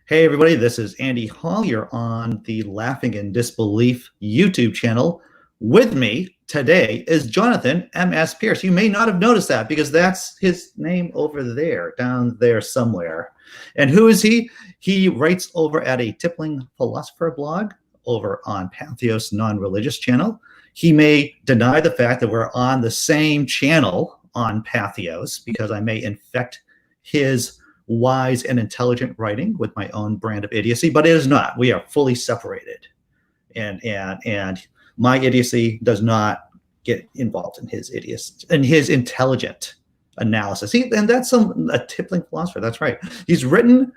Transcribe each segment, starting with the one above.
Hey everybody, this is Andy Hall. You're on the Laughing in Disbelief YouTube channel. With me today is Jonathan M.S. Pearce. You may not have noticed that because that's his name over there, down there somewhere. And who is he? He writes over at a Tippling Philosopher blog over on Patheos Non-Religious channel. He may deny the fact that we're on the same channel on Patheos because I may infect his wise and intelligent writing with my own brand of idiocy, but it is not. We are fully separated, and my idiocy does not get involved in his idiocy and his intelligent analysis. And that's a tippling philosopher. That's right. He's written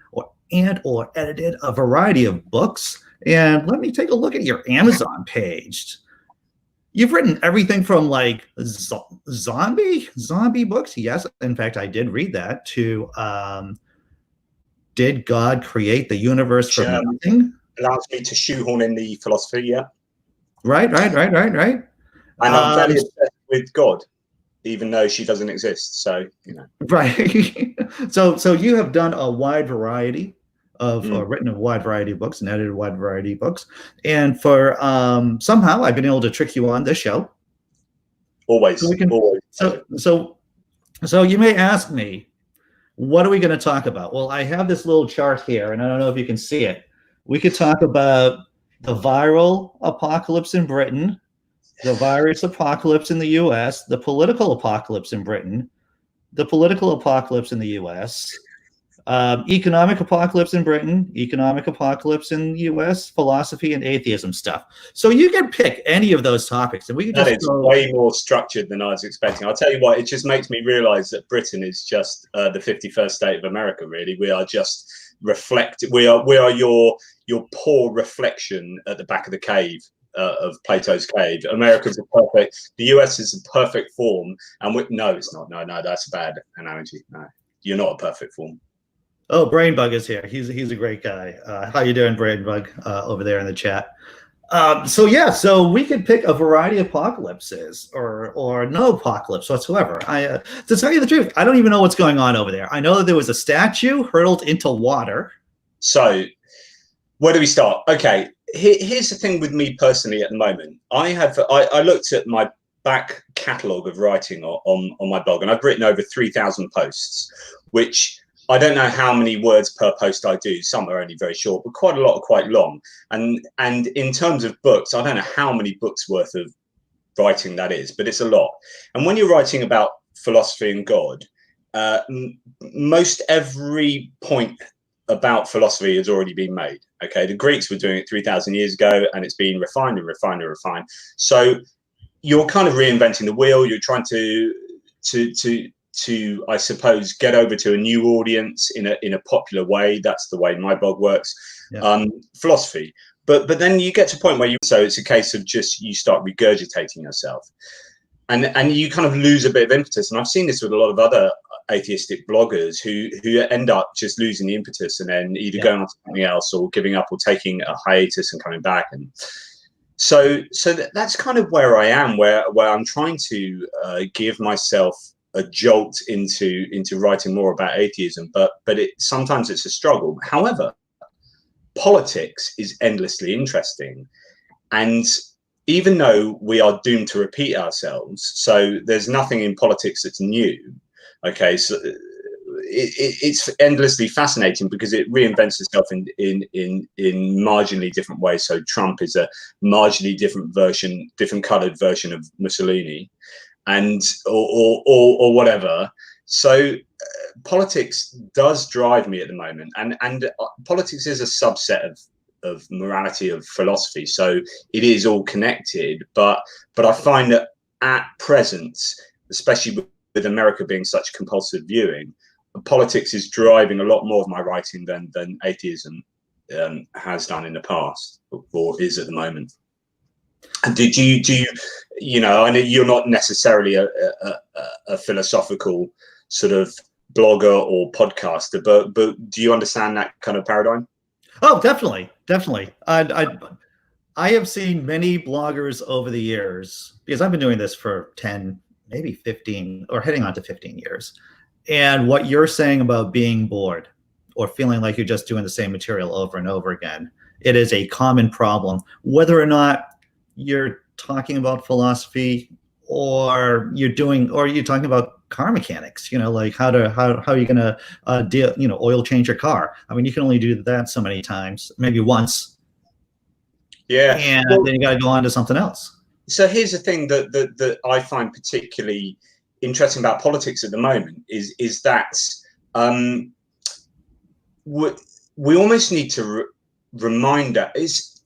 or edited a variety of books. And let me take a look at your Amazon page. You've written everything from like zombie books. Yes, in fact, I did read that. To did God create the universe from nothing? Allows me to shoehorn in the philosophy. Yeah. Right. And I'm very obsessed with God, even though she doesn't exist. So Right. So you have done a wide variety of written a wide variety of books and edited a wide variety of books, and for somehow I've been able to trick you on this show. Always. So you may ask me, what are we going to talk about? Well, I have this little chart here, and I don't know if you can see it. We could talk about the viral apocalypse in Britain, the virus apocalypse in the U.S., the political apocalypse in Britain, the political apocalypse in the U.S., economic apocalypse in Britain, economic apocalypse in the U.S., philosophy and atheism stuff. So you can pick any of those topics, and we can just That is way more structured than I was expecting. I'll tell you what, it just makes me realize that Britain is just the 51st state of America. Really, we are just we are your poor reflection at the back of the cave. Of Plato's cave. America's a perfect. The US is a perfect form, and no, it's not. No, that's a bad analogy. No, you're not a perfect form. Oh, Brainbug is here. He's a great guy. How you doing, Brainbug? Over there in the chat. So we could pick a variety of apocalypses or no apocalypse whatsoever. To tell you the truth, I don't even know what's going on over there. I know that there was a statue hurled into water. So where do we start? Okay, here's the thing with me personally at the moment. I looked at my back catalogue of writing on my blog, and I've written over 3,000 posts, which I don't know how many words per post I do. Some are only very short, but quite a lot are quite long. And in terms of books, I don't know how many books worth of writing that is, but it's a lot. And when you're writing about philosophy and God, most every point about philosophy has already been made. Okay, the Greeks were doing it 3,000 years ago, and it's been refined and refined and refined. So you're kind of reinventing the wheel. You're trying to I suppose get over to a new audience in a popular way. That's the way my blog works. Yeah. Philosophy, but then you get to a point where so it's a case of just you start regurgitating yourself, and you kind of lose a bit of impetus. And I've seen this with a lot of other atheistic bloggers who end up just losing the impetus and then either going on to something else or giving up or taking a hiatus and coming back. And so that's kind of where I am, where I'm trying to give myself a jolt into writing more about atheism, but sometimes it's a struggle. However, politics is endlessly interesting, and even though we are doomed to repeat ourselves, so there's nothing in politics that's new. Okay, so it's endlessly fascinating because it reinvents itself in marginally different ways. So Trump is a marginally different coloured version of Mussolini, and or whatever. So politics does drive me at the moment, and politics is a subset of morality, of philosophy. So it is all connected, but I find that at present, especially with America being such compulsive viewing, politics is driving a lot more of my writing than atheism has done in the past or is at the moment. And do you know, I know you're not necessarily a philosophical sort of blogger or podcaster, but do you understand that kind of paradigm? Oh, definitely. I have seen many bloggers over the years, because I've been doing this for 10, maybe 15, or heading on to 15 years. And what you're saying about being bored or feeling like you're just doing the same material over and over again. It is a common problem, whether or not you're talking about philosophy or you're talking about car mechanics, like how are you going to deal, oil change your car. I mean, you can only do that so many times, maybe once. Yeah. And then you got to go on to something else. So here's the thing that I find particularly interesting about politics at the moment is that we almost need to remind us.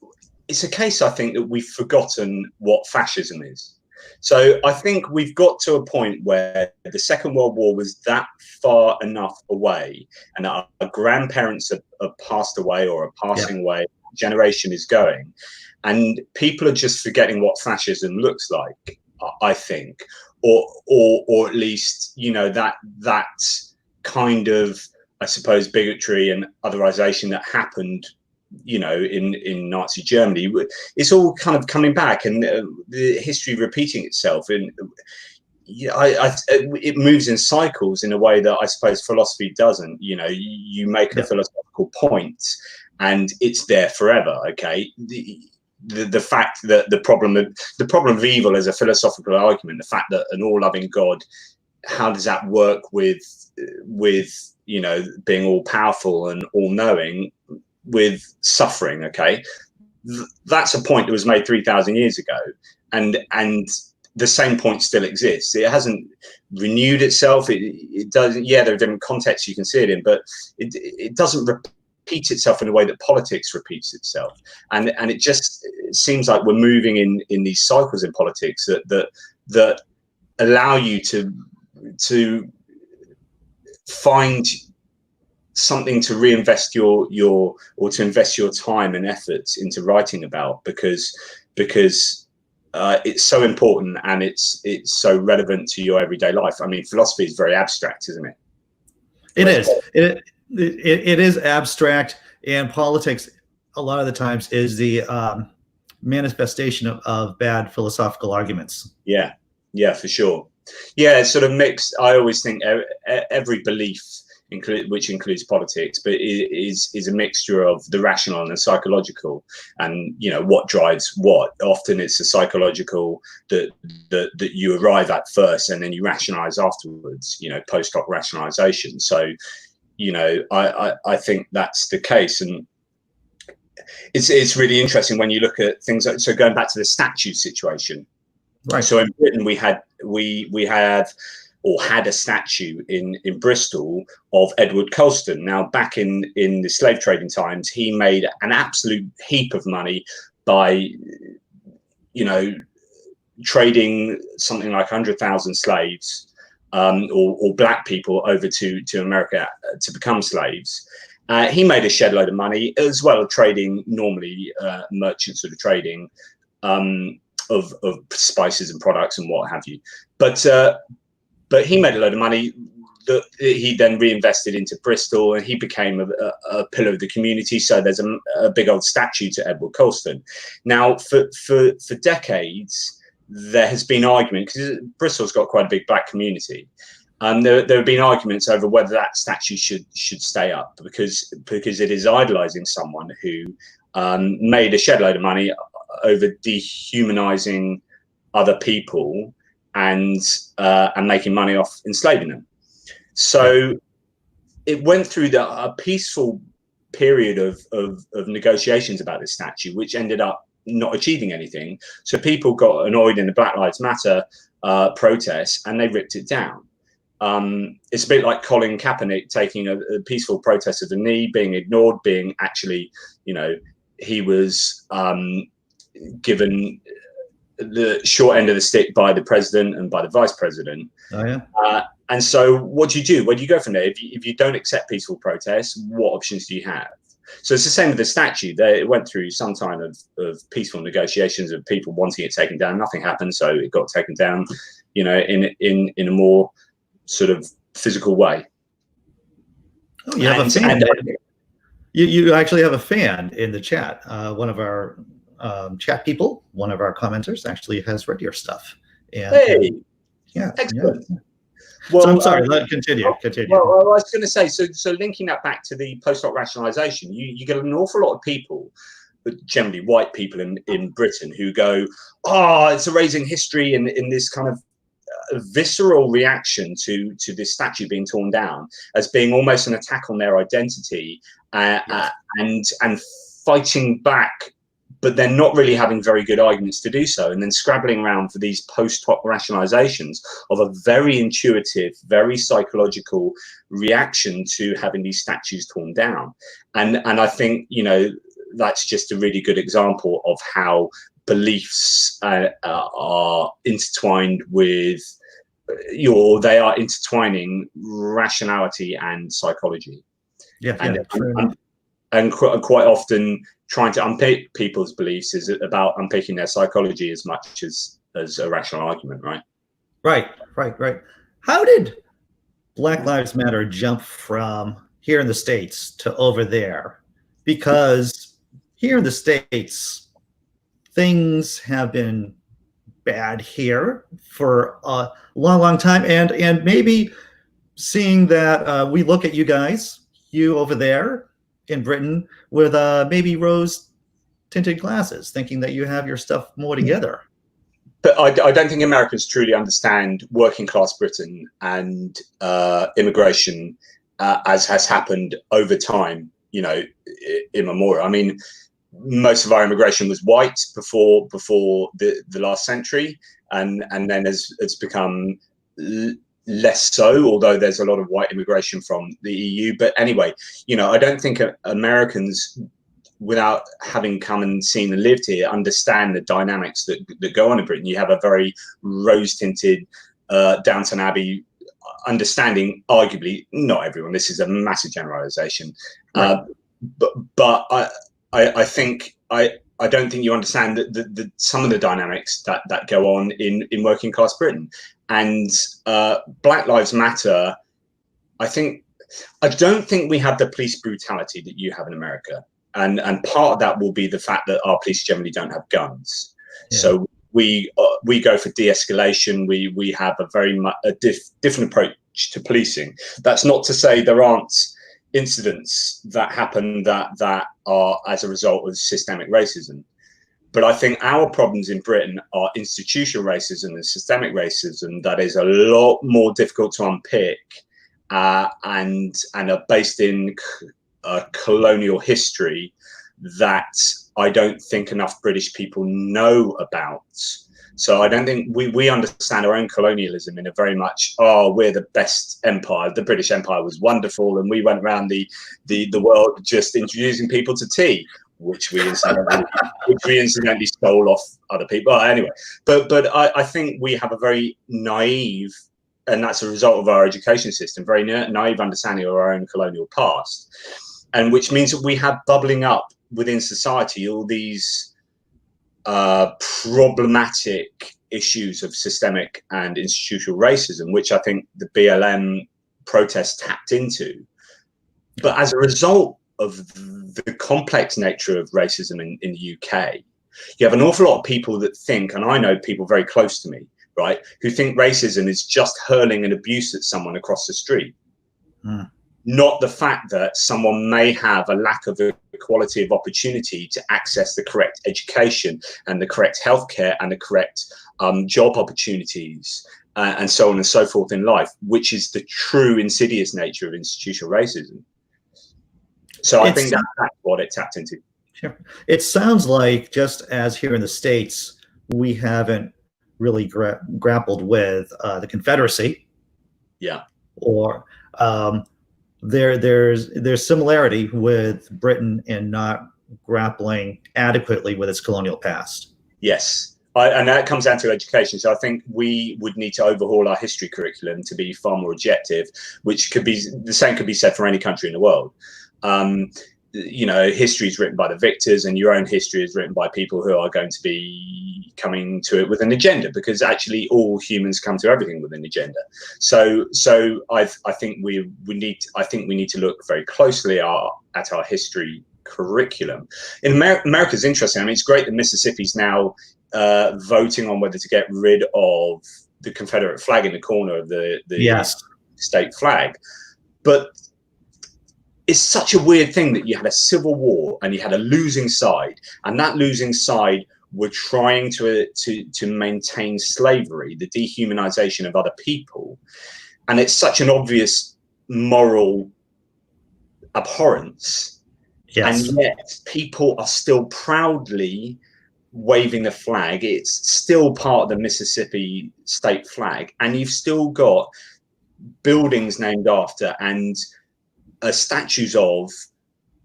It's a case, I think, that we've forgotten what fascism is. So I think we've got to a point where the Second World War was that far enough away, and our grandparents have passed away or are passing away. Generation is going, and people are just forgetting what fascism looks like, I think, or at least that kind of, I suppose, bigotry and otherization that happened in Nazi Germany. It's all kind of coming back, and the history repeating itself. And it moves in cycles in a way that I suppose philosophy doesn't. You make a philosophical point, and it's there forever. Okay. The fact that the problem of evil is a philosophical argument, the fact that an all-loving God, how does that work with being all-powerful and all-knowing, with suffering? Okay, that's a point that was made 3,000 years ago, and the same point still exists. It hasn't renewed itself. It does. Yeah, there are different contexts you can see it in, but it doesn't repeat itself in a way that politics repeats itself. And it just seems like we're moving in these cycles in politics that allow you to find something to reinvest or to invest your time and efforts into writing about, because it's so important and it's so relevant to your everyday life. I mean, philosophy is very abstract, isn't it? It is. It is abstract, and politics a lot of the times is the manifestation of bad philosophical arguments. Yeah, for sure. Yeah, it's sort of mixed. I always think every belief, which includes politics, but is a mixture of the rational and the psychological, and what drives what. Often it's the psychological that you arrive at first, and then you rationalize afterwards. Post hoc rationalization. So, I think that's the case, and it's really interesting when you look at things like, so going back to the statue situation. Right. So in Britain we had a statue in Bristol of Edward Colston. Now, back in the slave trading times, he made an absolute heap of money by, trading something like 100,000 slaves or black people over to America to become slaves. He made a shed load of money, as well as trading normally, merchants sort of trading of spices and products and what have you. But he made a load of money that he then reinvested into Bristol, and he became a pillar of the community. So there's a big old statue to Edward Colston. Now, for decades, there has been argument, because Bristol's got quite a big black community. There have been arguments over whether that statue should stay up, because it is idolizing someone who made a shed load of money over dehumanizing other people and making money off enslaving them. So it went through a peaceful period of negotiations about this statue, which ended up not achieving anything. So people got annoyed in the Black Lives Matter protests, and they ripped it down. It's a bit like Colin Kaepernick taking a peaceful protest of the knee, being ignored, being actually, he was given the short end of the stick by the president and by the vice president. Oh, yeah. And so what do you do? Where do you go from there? If you don't accept peaceful protests, what options do you have? So it's the same with the statue. It went through some time of peaceful negotiations of people wanting it taken down. Nothing happened, so it got taken down, in a more sort of physical way. Oh, you have a fan. You actually have a fan in the chat. One of our chat people, one of our commenters, actually has read your stuff. And, hey, yeah, excellent. Yeah. Well, So I'm sorry. Let continue. Well, I was going to say, so linking that back to the post hoc rationalisation, you get an awful lot of people, but generally white people in Britain, who go, "Oh, it's erasing history," in this kind of visceral reaction to this statue being torn down as being almost an attack on their identity, yes. and fighting back, but they're not really having very good arguments to do so, and then scrabbling around for these post hoc rationalizations of a very intuitive, very psychological reaction to having these statues torn down. And I think, you know, that's just a really good example of how beliefs are intertwined with they are intertwining rationality and psychology. Yeah, and quite often trying to unpick people's beliefs is about unpicking their psychology as much as a rational argument, right? Right. How did Black Lives Matter jump from here in the States to over there? Because here in the States, things have been bad here for a long time, and maybe seeing that we look at you guys, you over there in Britain, with maybe rose-tinted glasses, thinking that you have your stuff more together. But I don't think Americans truly understand working-class Britain and immigration as has happened over time, you know, immemorial. I mean, most of our immigration was white before the last century, and then it's become less so, although there's a lot of white immigration from the EU. But anyway, you know, I don't think Americans, without having come and seen and lived here, understand the dynamics that go on in Britain. You have a very rose-tinted Downton Abbey understanding, arguably, not everyone, this is a massive generalization, right. But I think I don't think you understand the some of the dynamics that go on in working class Britain. And Black Lives Matter, I don't think we have the police brutality that you have in America. And part of that will be the fact that our police generally don't have guns. Yeah. So we go for de-escalation. We have a very different approach to policing. That's not to say there aren't incidents that happen that are as a result of systemic racism. But I think our problems in Britain are institutional racism and systemic racism that is a lot more difficult to unpick and are based in colonial history that I don't think enough British people know about. So I don't think we understand our own colonialism in a very much, we're the best empire. The British Empire was wonderful, and we went around the world just introducing people to tea, which we incidentally stole off other people. Anyway, but I think we have a very naive, and that's a result of our education system, very naive understanding of our own colonial past, and which means that we have bubbling up within society all these problematic issues of systemic and institutional racism, which I think the BLM protests tapped into. But as a result of the complex nature of racism in the UK, you have an awful lot of people that think, and I know people very close to me, right, who think racism is just hurling an abuse at someone across the street. Not the fact that someone may have a lack of equality of opportunity to access the correct education and the correct healthcare and the correct job opportunities and so on and so forth in life, which is the true insidious nature of institutional racism. So I think that's what it tapped into. Sure. It sounds like, just as here in the States, we haven't really grappled with the Confederacy. Yeah. Or there's similarity with Britain in not grappling adequately with its colonial past. Yes, and that comes down to education. So I think we would need to overhaul our history curriculum to be far more objective, which could be the same could be said for any country in the world. You know, history is written by the victors, and your own history is written by people who are going to be coming to it with an agenda, because actually all humans come to everything with an agenda. So I think we need to look very closely at our history curriculum. In America is interesting. I mean, it's great that Mississippi's now voting on whether to get rid of the Confederate flag in the corner of the Yes. state flag. But it's such a weird thing that you had a civil war and you had a losing side, and that losing side were trying to maintain slavery, the dehumanization of other people. And it's such an obvious moral abhorrence. Yes. And yet people are still proudly waving the flag. It's still part of the Mississippi state flag. And you've still got buildings named after and statues of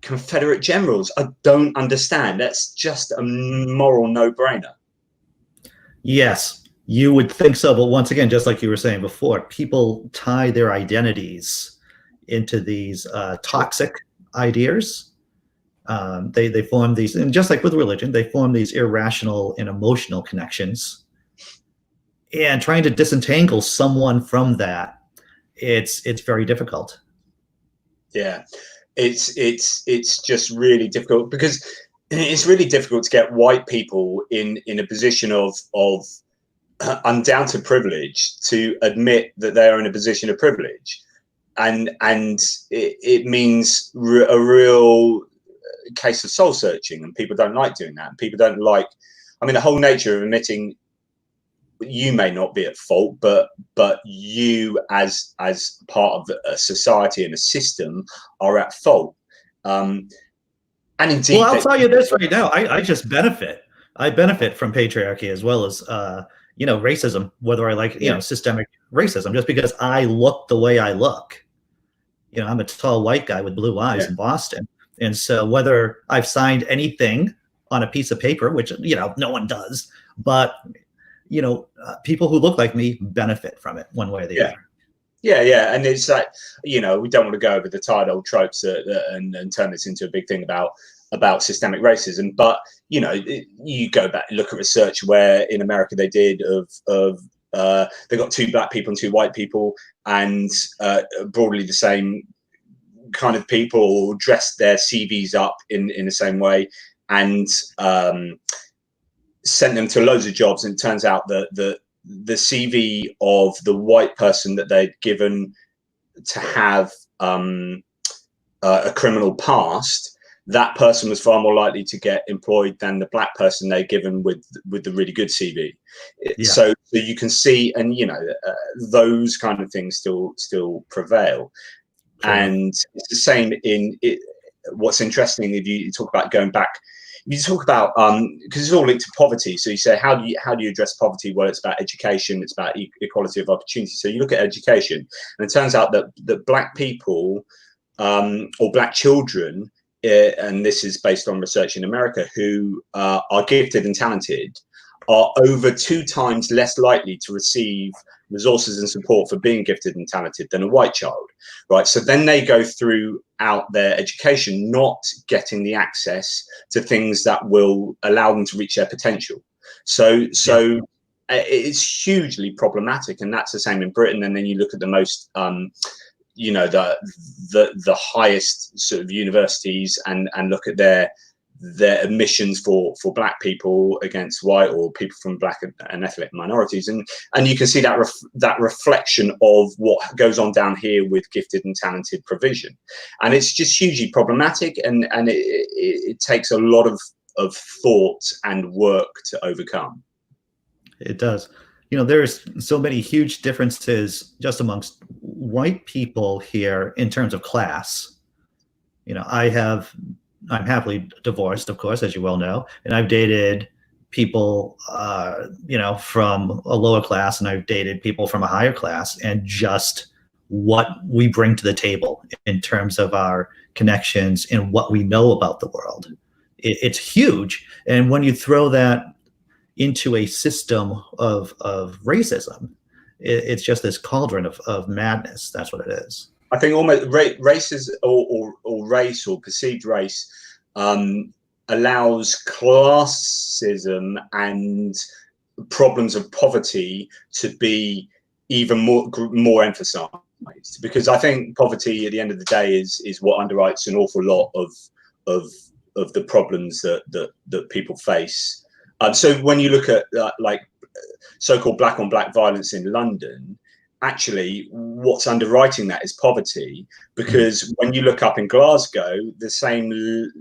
Confederate generals. I don't understand. That's just a moral no-brainer. Yes, you would think so. But once again, just like you were saying before, people tie their identities into these toxic ideas. They form these, and just like with religion, they form these irrational and emotional connections. And trying to disentangle someone from that, it's very difficult. Yeah, it's just really difficult, because it's really difficult to get white people in a position of undoubted privilege to admit that they are in a position of privilege, and it means a real case of soul searching, and people don't like doing that. People don't like, I mean, the whole nature of admitting you may not be at fault, but you as part of a society and a system are at fault. And indeed, well, I'll tell you this right now, I just benefit. I benefit from patriarchy as well as racism, whether I like systemic racism, just because I look the way I look. I'm a tall white guy with blue eyes in Boston, and so whether I've signed anything on a piece of paper, which no one does, but people who look like me benefit from it one way or the other. Yeah, and it's like, we don't want to go over the tired old tropes and turn this into a big thing about systemic racism. But you go back and look at research where in America they did of they got 2 black people and 2 white people, and broadly the same kind of people dressed their CVs up in the same way, and sent them to loads of jobs. And it turns out that the CV of the white person that they'd given to have a criminal past, that person was far more likely to get employed than the black person they'd given with the really good CV. So you can see, and those kind of things still prevail. Sure. And it's the same in it. What's interesting, if you talk about going back, you talk about because it's all linked to poverty. So you say, how do you address poverty? Well, it's about education, it's about equality of opportunity. So you look at education, and it turns out that black people or black children, and this is based on research in America, who are gifted and talented, are over 2 times less likely to receive resources and support for being gifted and talented than a white child, right? So then they go throughout their education not getting the access to things that will allow them to reach their potential. So it's hugely problematic, and that's the same in Britain. And then you look at the most the highest sort of universities and look at their admissions for black people against white, or people from black and ethnic minorities, and you can see that reflection of what goes on down here with gifted and talented provision, and it's just hugely problematic, and it takes a lot of thought and work to overcome. It does. There's so many huge differences just amongst white people here in terms of class. I'm happily divorced, of course, as you well know, and I've dated people, from a lower class, and I've dated people from a higher class, and just what we bring to the table in terms of our connections and what we know about the world. It's huge. And when you throw that into a system of racism, it's just this cauldron of madness. That's what it is. I think almost races or race or perceived race allows classism and problems of poverty to be even more emphasized, because I think poverty at the end of the day is what underwrites an awful lot of the problems that people face So when you look at like so-called black on black violence in London, actually what's underwriting that is poverty, because when you look up in Glasgow, the same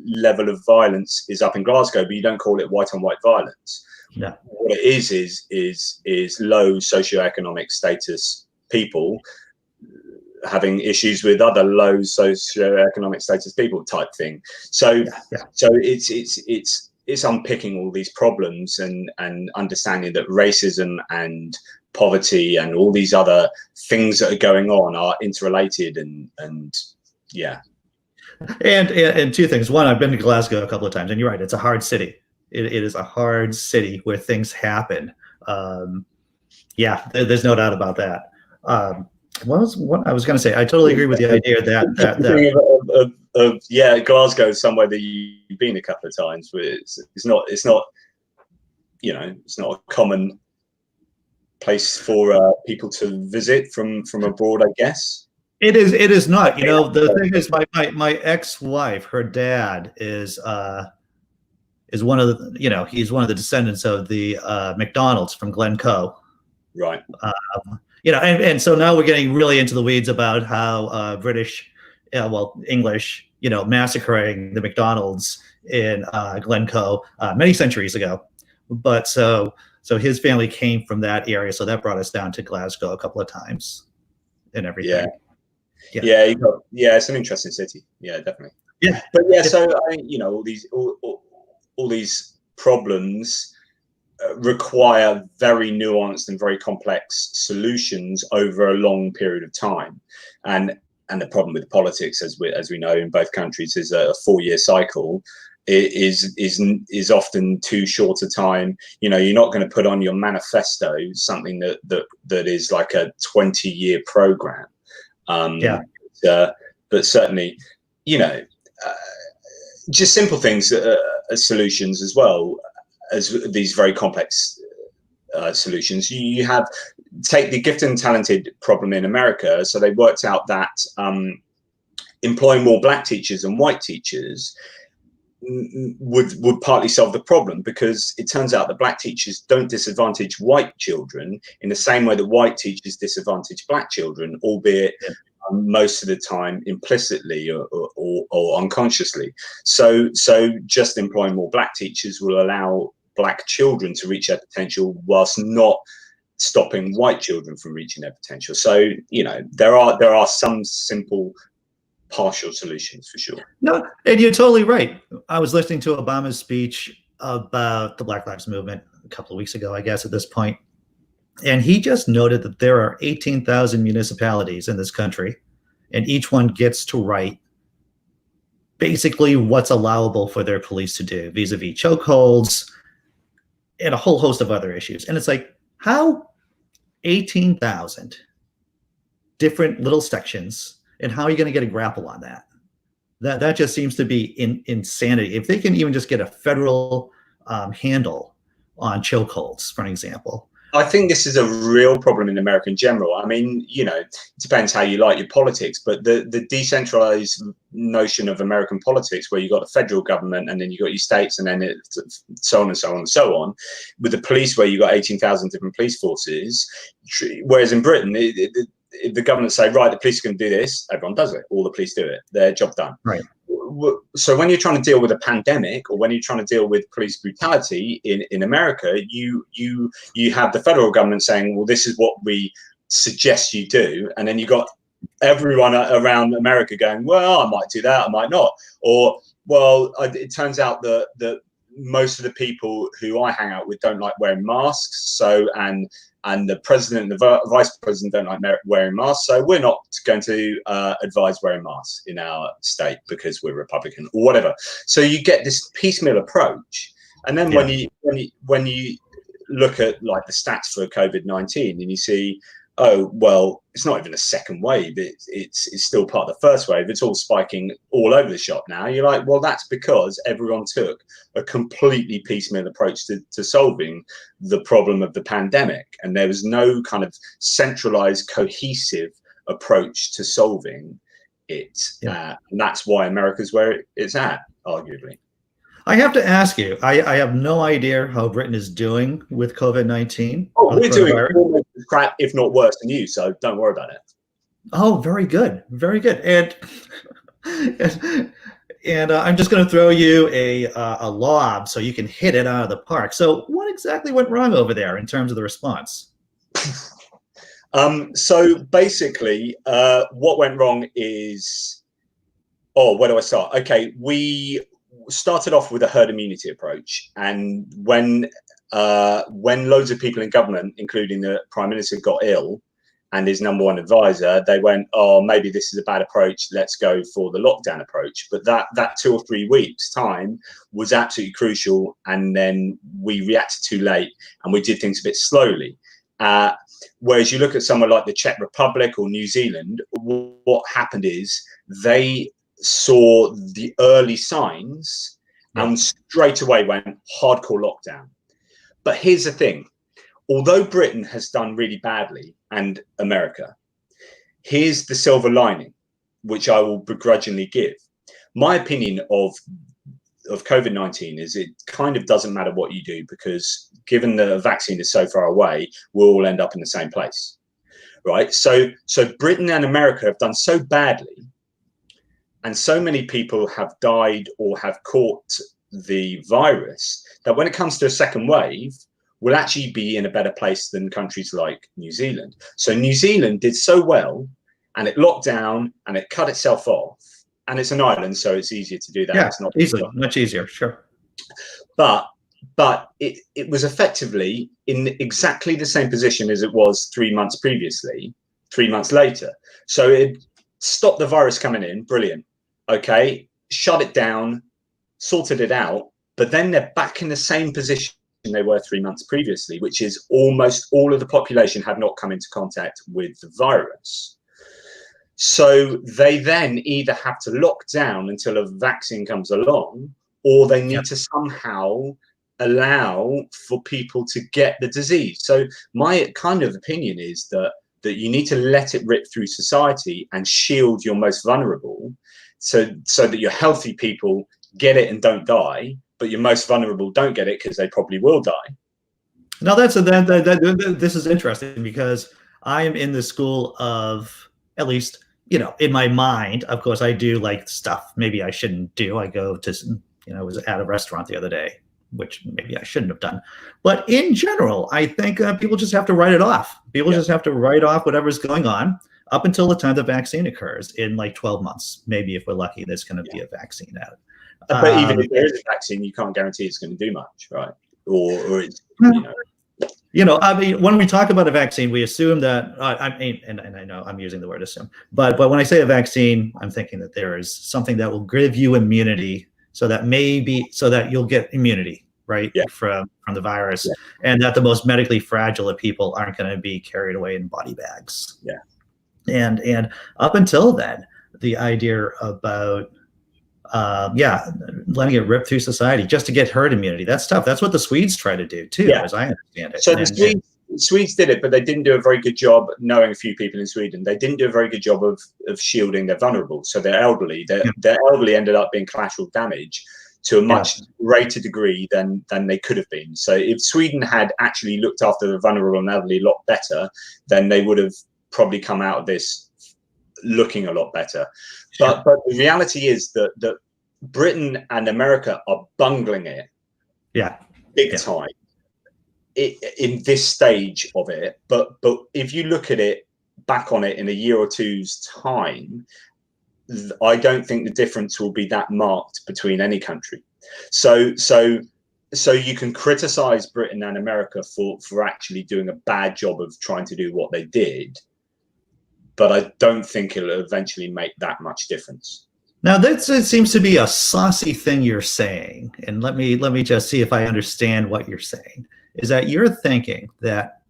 level of violence is up in Glasgow, but you don't call it white on white violence. Yeah. What it is low socioeconomic status people having issues with other low socioeconomic status people type thing. So so it's unpicking all these problems and understanding that racism and poverty and all these other things that are going on are interrelated and yeah. And two things. One, I've been to Glasgow a couple of times, and you're right, it's a hard city. It is a hard city where things happen. There's no doubt about that. What I was going to say, I totally agree with the idea that Glasgow is somewhere that you've been a couple of times. Where it's not you know, it's not a common place for people to visit from abroad, I guess. It is not. You know, the thing is, my ex-wife, her dad is one of the, you know, he's one of the descendants of the McDonald's from Glencoe. Right. You know, and so now we're getting really into the weeds about how English, you know, massacring the McDonald's in Glencoe many centuries ago. But so his family came from that area, so that brought us down to Glasgow a couple of times and everything. It's an interesting city. Yeah, definitely. Yeah, but so you know, all these problems require very nuanced and very complex solutions over a long period of time, and the problem with politics, as we know in both countries, is a 4-year cycle. It is often too short a time. You know, you're not going to put on your manifesto something that is like a 20-year program. But certainly, you know, just simple things as solutions as well as these very complex solutions. You have, take the gifted and talented problem in America. So they worked out that employing more black teachers and white teachers would partly solve the problem, because it turns out that black teachers don't disadvantage white children in the same way that white teachers disadvantage black children, albeit most of the time implicitly or unconsciously. So just employing more black teachers will allow black children to reach their potential whilst not stopping white children from reaching their potential. So, you know, there are some simple partial solutions for sure. No, and you're totally right. I was listening to Obama's speech about the Black Lives Movement a couple of weeks ago, I guess, at this point. And he just noted that there are 18,000 municipalities in this country, and each one gets to write basically what's allowable for their police to do vis-a-vis chokeholds and a whole host of other issues. And it's like, how 18,000 different little sections, and how are you going to get a grapple on that? That just seems to be insanity. If they can even just get a federal handle on chokeholds, for an example. I think this is a real problem in America in general. I mean, you know, it depends how you like your politics, but the decentralized notion of American politics, where you've got the federal government and then you've got your states and then so on and so on and so on, with the police where you've got 18,000 different police forces, whereas in Britain, if the government say, right, the police are going to do this, everyone does it. All the police do it. Their job done. Right. So when you're trying to deal with a pandemic, or when you're trying to deal with police brutality in America, you have the federal government saying, well, this is what we suggest you do. And then you got everyone around America going, well, I might do that, I might not. Or, well, it turns out that most of the people who I hang out with don't like wearing masks. So, and the president and the vice president don't like wearing masks, so we're not going to advise wearing masks in our state because we're Republican or whatever. So you get this piecemeal approach, and then when you look at like the stats for COVID-19 and you see, oh well, it's not even a second wave; it's still part of the first wave. It's all spiking all over the shop now. You're like, well, that's because everyone took a completely piecemeal approach to solving the problem of the pandemic, and there was no kind of centralized, cohesive approach to solving it. And that's why America's where it's at, arguably. I have to ask you, I have no idea how Britain is doing with COVID-19. Oh, we're doing almost as crap, if not worse than you, so don't worry about it. Oh, very good. Very good. And I'm just going to throw you a lob so you can hit it out of the park. So what exactly went wrong over there in terms of the response? So basically, what went wrong is, where do I start? Okay, we started off with a herd immunity approach, and when loads of people in government, including the Prime Minister, got ill and his number one advisor, they went, oh, maybe this is a bad approach, let's go for the lockdown approach. But that 2 or 3 weeks time was absolutely crucial, and then we reacted too late and we did things a bit slowly. Whereas you look at somewhere like the Czech Republic or New Zealand, what happened is they saw the early signs and straight away went hardcore lockdown. But here's the thing. Although Britain has done really badly, and America, here's the silver lining, which I will begrudgingly give. My opinion of COVID-19 is it kind of doesn't matter what you do, because given the vaccine is so far away, we'll all end up in the same place, right? So Britain and America have done so badly, and so many people have died or have caught the virus, that when it comes to a second wave, we'll actually be in a better place than countries like New Zealand. So New Zealand did so well, and it locked down and it cut itself off. And it's an island, so it's easier to do that. Yeah, it's not easily, much easier, sure. But it was effectively in exactly the same position as it was 3 months previously, 3 months later. So it stopped the virus coming in, brilliant. Okay, shut it down, sorted it out, but then they're back in the same position they were 3 months previously, which is almost all of the population have not come into contact with the virus. So they then either have to lock down until a vaccine comes along, or they need to somehow allow for people to get the disease. So my kind of opinion is that you need to let it rip through society and shield your most vulnerable, so that your healthy people get it and don't die, but your most vulnerable don't get it because they probably will die. Now this is interesting, because I am in the school of, at least, you know, in my mind, of course, I do like stuff maybe I shouldn't do. I go to, you know, I was at a restaurant the other day, which maybe I shouldn't have done. But in general, I think people just have to write it off. People just have to write off whatever's going on up until the time the vaccine occurs in like 12 months. Maybe if we're lucky, there's going to be a vaccine out. But even if there is a vaccine, you can't guarantee it's going to do much, right? Or it's, you know. You know, I mean, when we talk about a vaccine, we assume that, I mean, and I know I'm using the word assume, but when I say a vaccine, I'm thinking that there is something that will give you immunity, so that you'll get immunity, right, from the virus, and that the most medically fragile of people aren't going to be carried away in body bags. Yeah. And up until then, the idea about letting it rip through society just to get herd immunity, that's tough. That's what the Swedes try to do too, as I understand it. So the Swedes did it, but they didn't do a very good job. Knowing a few people in Sweden, they didn't do a very good job of shielding their vulnerable. So their elderly ended up being collateral damage to a much greater degree than they could have been. So if Sweden had actually looked after the vulnerable and elderly a lot better, then they would have probably come out of this looking a lot better. But the reality is that Britain and America are bungling it, big time, in this stage of it. But if you look at it back on it in a year or two's time, I don't think the difference will be that marked between any country. So you can criticize Britain and America for actually doing a bad job of trying to do what they did, but I don't think it'll eventually make that much difference. Now, it seems to be a saucy thing you're saying, and let me just see if I understand what you're saying. Is that you're thinking that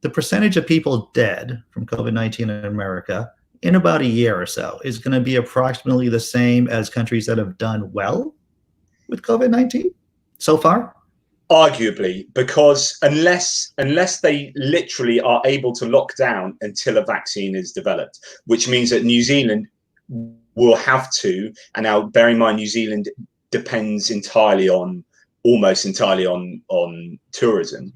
the percentage of people dead from COVID-19 in America in about a year or so is going to be approximately the same as countries that have done well with COVID-19 so far? Arguably, because unless they literally are able to lock down until a vaccine is developed, which means that New Zealand will have to, and now bear in mind New Zealand depends almost entirely on tourism,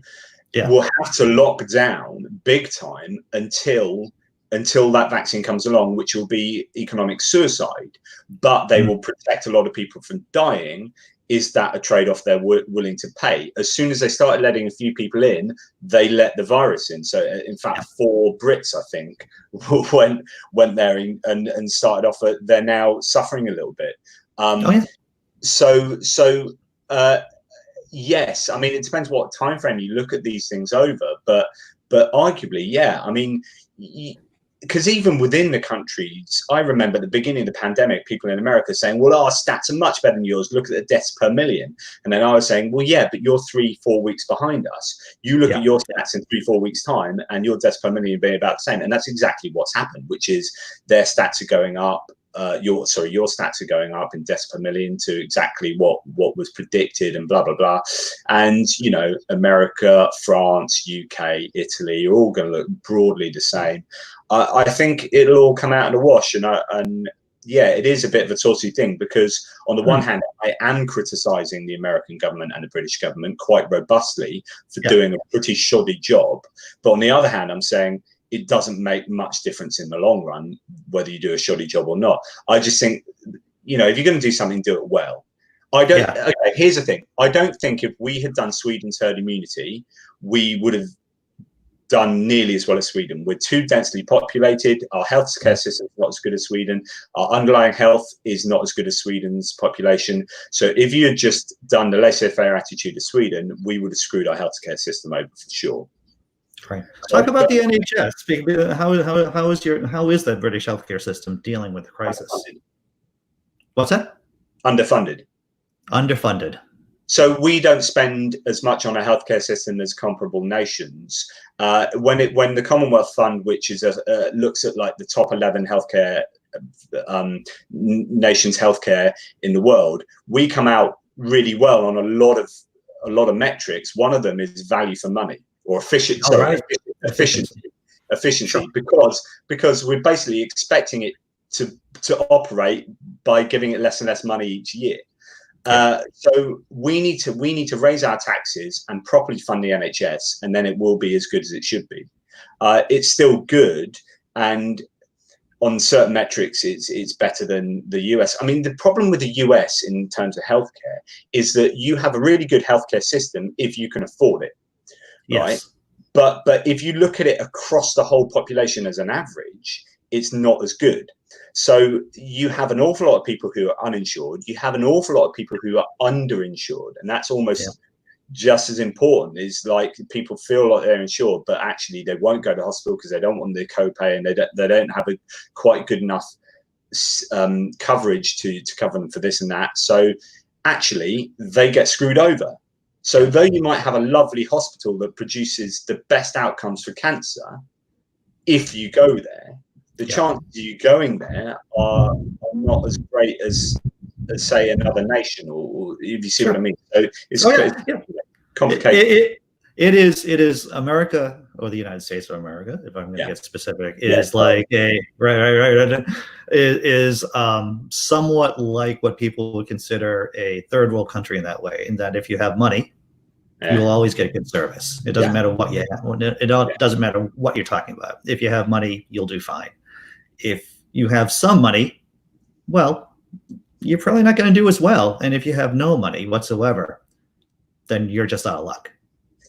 will have to lock down big time until that vaccine comes along, which will be economic suicide. But they will protect a lot of people from dying. Is that a trade-off they're willing to pay? As soon as they started letting a few people in, they let the virus in. So, in fact, 4 Brits, I think, went there and started off. They're now suffering a little bit. Yes, I mean, it depends what time frame you look at these things over, but arguably, yeah. I mean, because even within the countries, I remember at the beginning of the pandemic, people in America saying, well, our stats are much better than yours. Look at the deaths per million. And then I was saying, well, yeah, but you're 3-4 weeks behind us. You look at your stats in 3-4 weeks' time and your deaths per million being about the same. And that's exactly what's happened, which is their stats are going up. Your stats are going up in deaths per million to exactly what was predicted, and blah blah blah. And America, France, UK, Italy are all going to look broadly the same. I think it'll all come out in the wash, and yeah, it is a bit of a saucy thing, because on the one hand, I am criticising the American government and the British government quite robustly for doing a pretty shoddy job, but on the other hand, I'm saying it doesn't make much difference in the long run whether you do a shoddy job or not. I just think, if you're going to do something, do it well. Okay, here's the thing. I don't think if we had done Sweden's herd immunity, we would have done nearly as well as Sweden. We're too densely populated. Our healthcare system is not as good as Sweden. Our underlying health is not as good as Sweden's population. So if you had just done the laissez-faire attitude of Sweden, we would have screwed our healthcare system over for sure. Right. Talk about the NHS. How is the British healthcare system dealing with the crisis? Underfunded. What's that? Underfunded. Underfunded. So we don't spend as much on a healthcare system as comparable nations. When the Commonwealth Fund, which is looks at like the top 11 healthcare nations' healthcare in the world, we come out really well on a lot of metrics. One of them is value for money, or efficiency. Sure. Because we're basically expecting it to operate by giving it less and less money each year. So we need to raise our taxes and properly fund the NHS, and then it will be as good as it should be. It's still good, and on certain metrics, it's better than the US. I mean, the problem with the US in terms of healthcare is that you have a really good healthcare system if you can afford it. Right? But if you look at it across the whole population as an average, it's not as good. So you have an awful lot of people who are uninsured. You have an awful lot of people who are underinsured, and that's almost just as important. Is like people feel like they're insured, but actually they won't go to hospital because they don't want the copay, and they don't have a quite good enough coverage to cover them for this and that. So actually they get screwed over. So though you might have a lovely hospital that produces the best outcomes for cancer, if you go there, the chances of you going there are not as great as say another nation, or if you see what I mean. So it's complicated. It is America, or the United States of America, if I'm going to get specific, is like is somewhat like what people would consider a third world country in that way, in that if you have money, you'll always get good service. It doesn't matter what you have. It doesn't matter what you're talking about. If you have money, you'll do fine. If you have some money, well, you're probably not going to do as well. And if you have no money whatsoever, then you're just out of luck.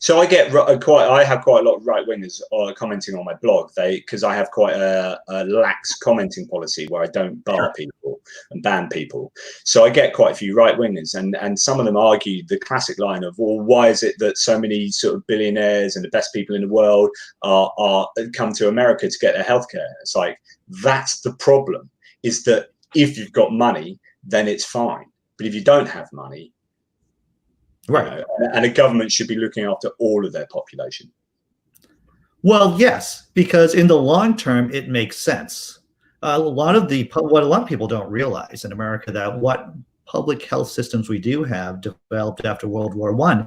So I have quite a lot of right wingers commenting on my blog. Because I have quite a lax commenting policy where I don't bar people and ban people. So I get quite a few right wingers, and some of them argue the classic line of, well, why is it that so many sort of billionaires and the best people in the world are come to America to get their healthcare? It's like, that's the problem, is that if you've got money, then it's fine. But if you don't have money, right, and a government should be looking after all of their population. Well, yes, because in the long term, it makes sense. What a lot of people don't realize in America, that what public health systems we do have developed after World War I,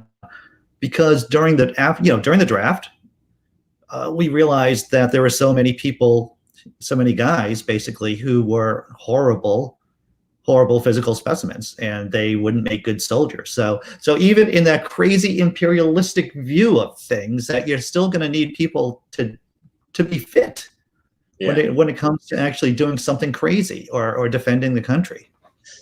because during the draft, we realized that there were so many people, so many guys basically, who were horrible horrible physical specimens, and they wouldn't make good soldiers. So even in that crazy imperialistic view of things, that you're still going to need people to be fit when it comes to actually doing something crazy or defending the country.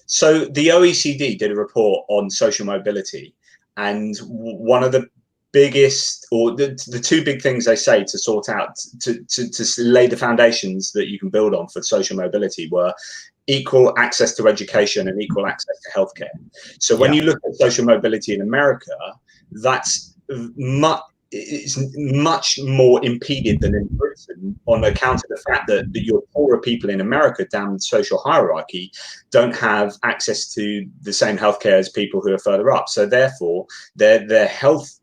So the OECD did a report on social mobility, and one of the biggest, or the two big things they say to sort out, to lay the foundations that you can build on for social mobility, were equal access to education and equal access to healthcare. So when you look at social mobility in America, that's it's much more impeded than in Britain, on account of the fact that your poorer people in America down the social hierarchy don't have access to the same healthcare as people who are further up. So therefore, their health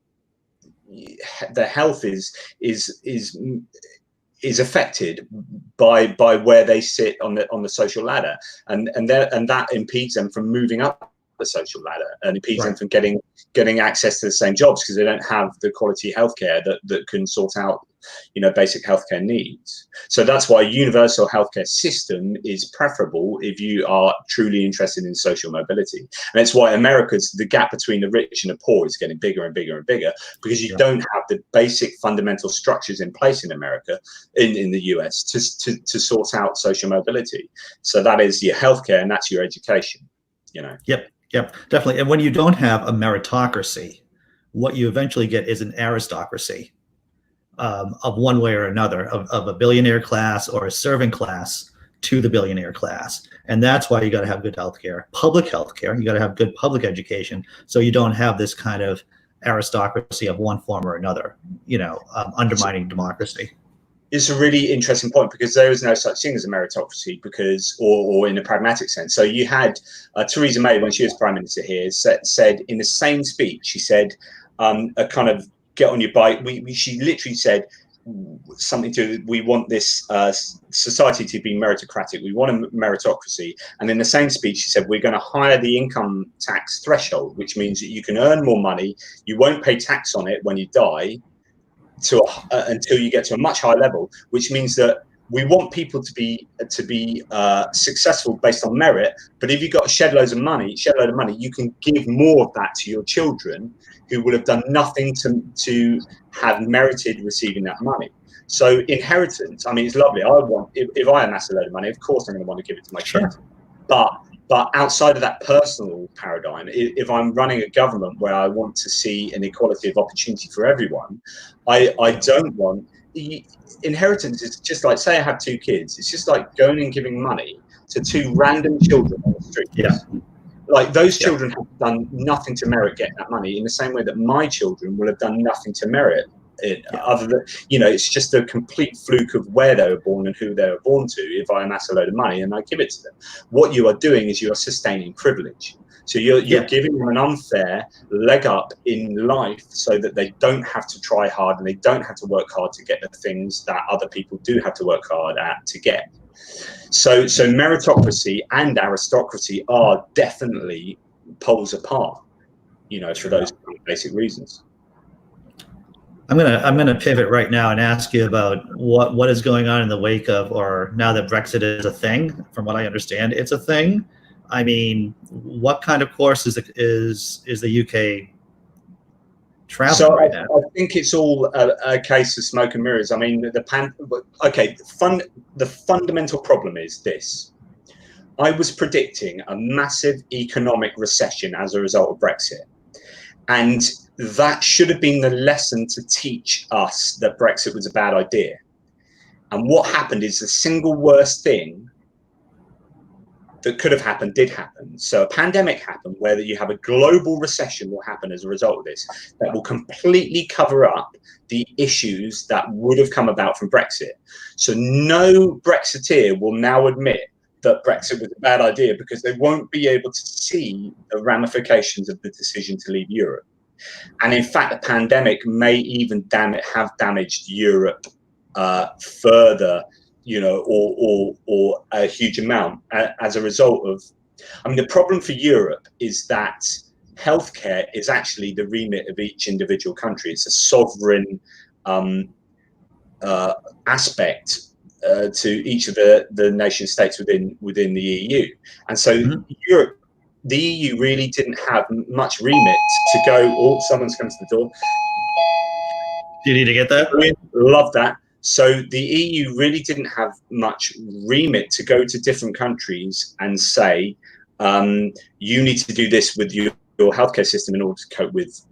is affected by where they sit on the social ladder, and that impedes them from moving up the social ladder, and impedes them from getting access to the same jobs, because they don't have the quality healthcare that can sort out, basic healthcare needs. So that's why a universal healthcare system is preferable if you are truly interested in social mobility. And it's why the gap between the rich and the poor is getting bigger and bigger and bigger, because you don't have the basic fundamental structures in place in America, in the US, to sort out social mobility. So that is your healthcare, and that's your education. Yep, definitely. And when you don't have a meritocracy, what you eventually get is an aristocracy, of one way or another, of a billionaire class or a servant class to the billionaire class. And that's why you got to have good healthcare, public healthcare. You got to have good public education, so you don't have this kind of aristocracy of one form or another, undermining democracy. It's a really interesting point, because there is no such thing as a meritocracy, or in a pragmatic sense. So you had Theresa May, when she was Prime Minister here, said in the same speech, she said, a kind of get on your bike. She literally said something to, we want this society to be meritocratic. We want a meritocracy. And in the same speech, she said, we're going to higher the income tax threshold, which means that you can earn more money. You won't pay tax on it when you die, until you get to a much higher level, which means that we want people to be successful based on merit. But if you've got a shed load of money, you can give more of that to your children, who will have done nothing to have merited receiving that money. So inheritance, I mean, it's lovely. If I amass a load of money, of course I'm going to want to give it to my kids. But outside of that personal paradigm, if I'm running a government where I want to see an equality of opportunity for everyone, I don't want inheritance. Is just like, say I have two kids, it's just like going and giving money to two random children on the street. Like, those children have done nothing to merit getting that money, in the same way that my children will have done nothing to merit it, other than, it's just a complete fluke of where they were born and who they were born to. If I amass a load of money and I give it to them, what you are doing is you are sustaining privilege. So you're giving them an unfair leg up in life, so that they don't have to try hard and they don't have to work hard to get the things that other people do have to work hard at to get. So meritocracy and aristocracy are definitely poles apart, for those basic reasons. I'm gonna pivot right now and ask you about what is going on in the wake of, or now that Brexit is a thing. From what I understand, it's a thing. I mean, what kind of course is the UK traveling right now? I think it's all a case of smoke and mirrors. I mean, the fundamental problem is this. I was predicting a massive economic recession as a result of Brexit. And that should have been the lesson to teach us that Brexit was a bad idea. And what happened is the single worst thing that could have happened did happen. So a pandemic happened, where you have a global recession will happen as a result of this, that will completely cover up the issues that would have come about from Brexit. So no Brexiteer will now admit that Brexit was a bad idea, because they won't be able to see the ramifications of the decision to leave Europe. And in fact, the pandemic may even have damaged Europe further, or a huge amount as a result of. I mean, the problem for Europe is that healthcare is actually the remit of each individual country. It's a sovereign aspect to each of the nation states within the EU, and so Europe, the EU really didn't have much remit to go. Oh, someone's come to the door. Do you need to get that? Love that. So the EU really didn't have much remit to go to different countries and say, you need to do this with your healthcare system in order to cope with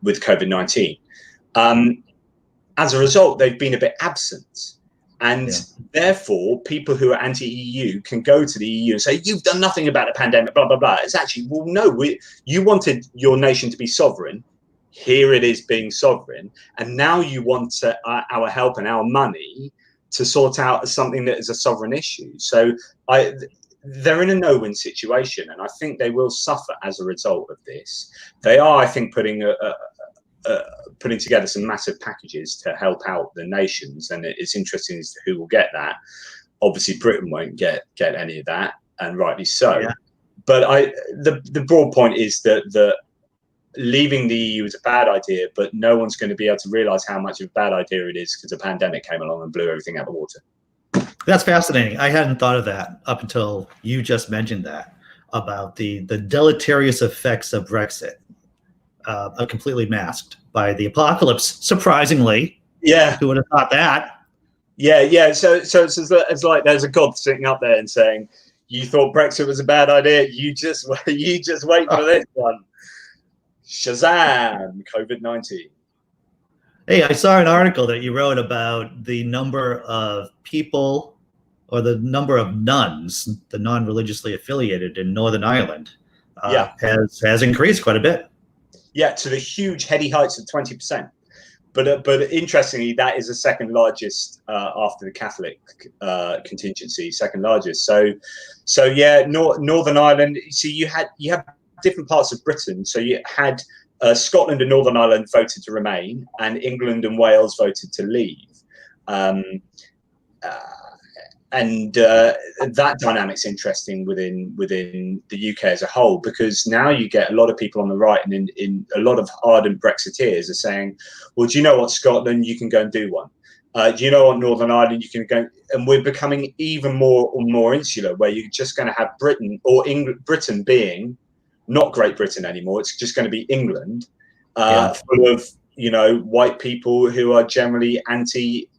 COVID-19. As a result, they've been a bit absent. And therefore, people who are anti-EU can go to the EU and say, you've done nothing about the pandemic, blah, blah, blah. It's actually, well, no, you wanted your nation to be sovereign. Here it is being sovereign. And now you want our help and our money to sort out something that is a sovereign issue. So they're in a no-win situation. And I think they will suffer as a result of this. They are, I think, putting together some massive packages to help out the nations, and it's interesting as to who will get that. Obviously, Britain won't get any of that, and rightly so. Yeah. But the broad point is that leaving the EU is a bad idea, but no one's going to be able to realise how much of a bad idea it is because a pandemic came along and blew everything out of the water. That's fascinating. I hadn't thought of that up until you just mentioned that, about the deleterious effects of Brexit. Are completely masked by the apocalypse, surprisingly. Yeah. Who would have thought that? Yeah. So it's like there's a God sitting up there and saying, you thought Brexit was a bad idea. You just wait for this one. Shazam, COVID-19. Hey, I saw an article that you wrote about the number of people, or the number of nuns, the non-religiously affiliated in Northern Ireland, has increased quite a bit. Yeah, to the huge heady heights of 20%. But interestingly, that is the second largest after the Catholic contingency, second largest. So yeah, Northern Ireland. See, you have different parts of Britain. So you had Scotland and Northern Ireland voted to remain, and England and Wales voted to leave. And that dynamic's interesting within the UK as a whole, because now you get a lot of people on the right and in a lot of ardent Brexiteers are saying, well, do you know what, Scotland, you can go and do one. Do you know what, Northern Ireland, you can go. And we're becoming even more insular, where you're just going to have Britain or Britain being not Great Britain anymore. It's just going to be England, full of, white people who are generally anti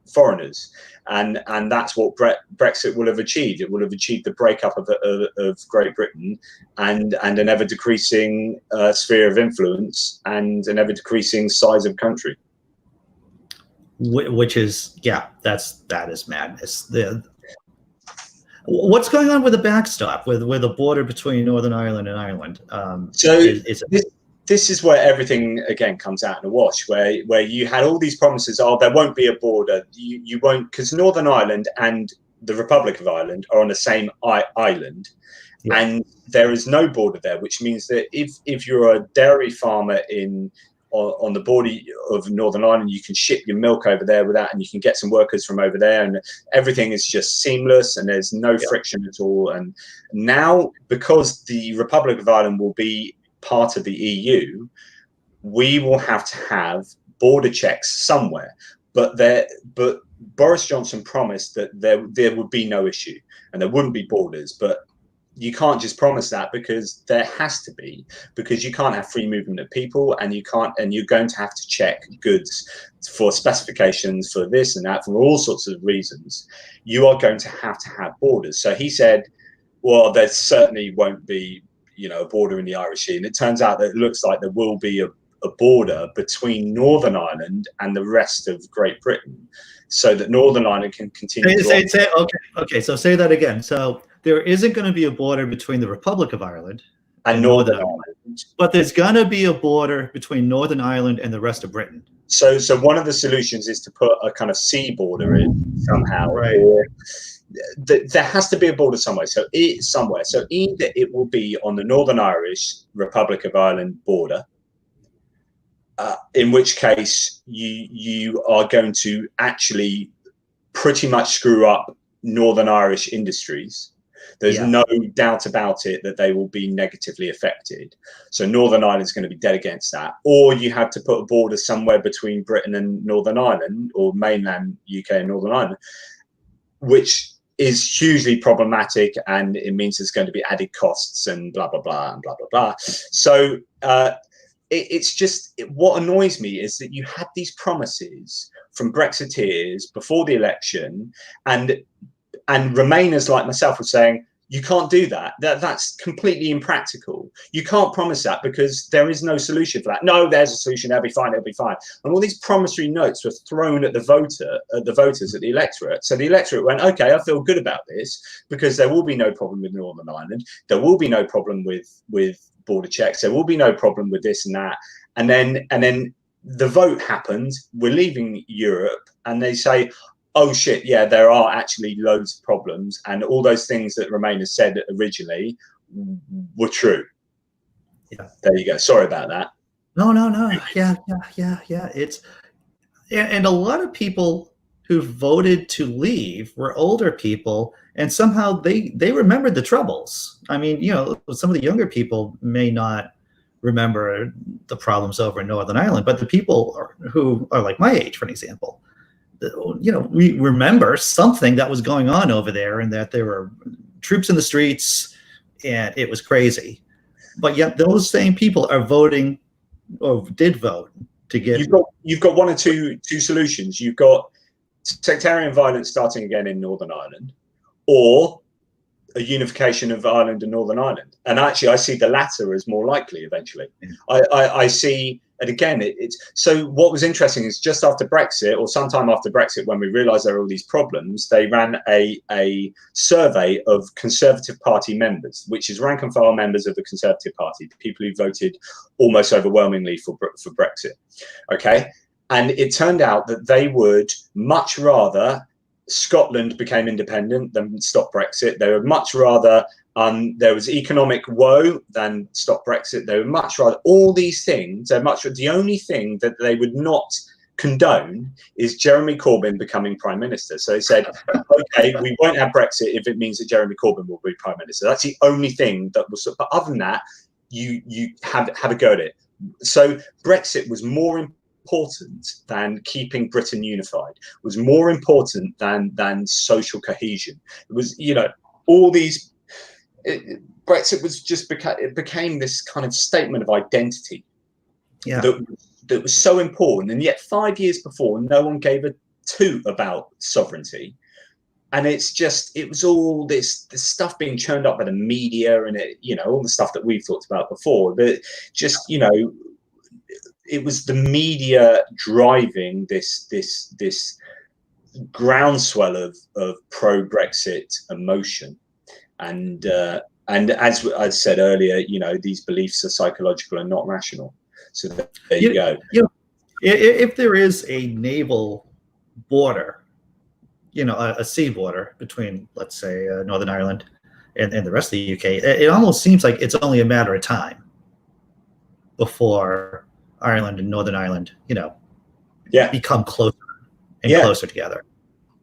foreigners. And that's what Brexit will have achieved. It will have achieved the breakup of Great Britain and an ever decreasing sphere of influence and an ever decreasing size of country. Which is, that is madness. What's going on with the backstop, with the border between Northern Ireland and Ireland? This is where everything again comes out in a wash, where you had all these promises. Oh, there won't be a border. You won't, because Northern Ireland and the Republic of Ireland are on the same island, and there is no border there. Which means that if you're a dairy farmer on the border of Northern Ireland, you can ship your milk over there with that, and you can get some workers from over there, and everything is just seamless, and there's no friction at all. And now, because the Republic of Ireland will be part of the EU, we will have to have border checks somewhere. But Boris Johnson promised that there would be no issue and there wouldn't be borders. But you can't just promise that, because there has to be, because you can't have free movement of people, and you're going to have to check goods for specifications, for this and that, for all sorts of reasons. You are going to have borders. So he said, well, there certainly won't be a border in the Irish Sea. And it turns out that it looks like there will be a border between Northern Ireland and the rest of Great Britain, so that Northern Ireland can continue Okay, so say that again. So there isn't going to be a border between the Republic of Ireland and Northern Ireland, but there's going to be a border between Northern Ireland and the rest of Britain. So one of the solutions is to put a kind of sea border in somehow, right? Or there has to be a border somewhere. So either it will be on the Northern Irish Republic of Ireland border, in which case you are going to actually pretty much screw up Northern Irish industries, There's no doubt about it that they will be negatively affected. So Northern Ireland's going to be dead against that. Or you have to put a border somewhere between Britain and Northern Ireland, or mainland UK and Northern Ireland, which is hugely problematic, and it means there's going to be added costs and blah, blah, blah, and blah, blah, blah. So it's just, what annoys me is that you had these promises from Brexiteers before the election, and Remainers like myself were saying, you can't do that. That's completely impractical. You can't promise that because there is no solution for that. No, there's a solution. It'll be fine. It'll be fine. And all these promissory notes were thrown at the voters, at the electorate. So the electorate went, okay, I feel good about this because there will be no problem with Northern Ireland. There will be no problem with border checks. There will be no problem with this and that. And then the vote happens. We're leaving Europe, and they say, oh shit, yeah, there are actually loads of problems, and all those things that Remainers said originally were true. Yeah. There you go. Sorry about that. No. Yeah. It's, and a lot of people who voted to leave were older people, and somehow they remembered the troubles. I mean, you know, some of the younger people may not remember the problems over in Northern Ireland, but the people who are like my age, for an example, you know, we remember something that was going on over there, and that there were troops in the streets, and it was crazy. But yet those same people are voting, or did vote, to get. You've got one or two solutions. You've got sectarian violence starting again in Northern Ireland, or a unification of Ireland and Northern Ireland. And actually, I see the latter as more likely eventually. Yeah. I see. And again, it's so what was interesting is just after Brexit, or sometime after Brexit, when we realized there were all these problems, they ran a survey of Conservative Party members, which is rank and file members of the Conservative Party, people who voted almost overwhelmingly for Brexit. Okay. And it turned out that they would much rather Scotland became independent than stop Brexit. They would much rather there was economic woe than stop Brexit. They would much rather all these things. The only thing that they would not condone is Jeremy Corbyn becoming prime minister. So they said, okay, we won't have Brexit if it means that Jeremy Corbyn will be prime minister. That's the only thing that was. But other than that, you have a go at it. So Brexit was more important than keeping Britain unified. Was more important than social cohesion. It was, you know, all these. Brexit was just it became this kind of statement of identity, yeah, that was so important, and yet 5 years before, no one gave a toot about sovereignty, and it was all this stuff being churned up by the media, and it, you know, all the stuff that we've talked about before. But just, you know, it was the media driving this groundswell of pro-Brexit emotion. And as I said earlier, you know, these beliefs are psychological and not rational. So there you go. You know, if there is a naval border, you know, a sea border between, let's say, Northern Ireland and the rest of the UK, it almost seems like it's only a matter of time before Ireland and Northern Ireland, you know, become closer and closer together.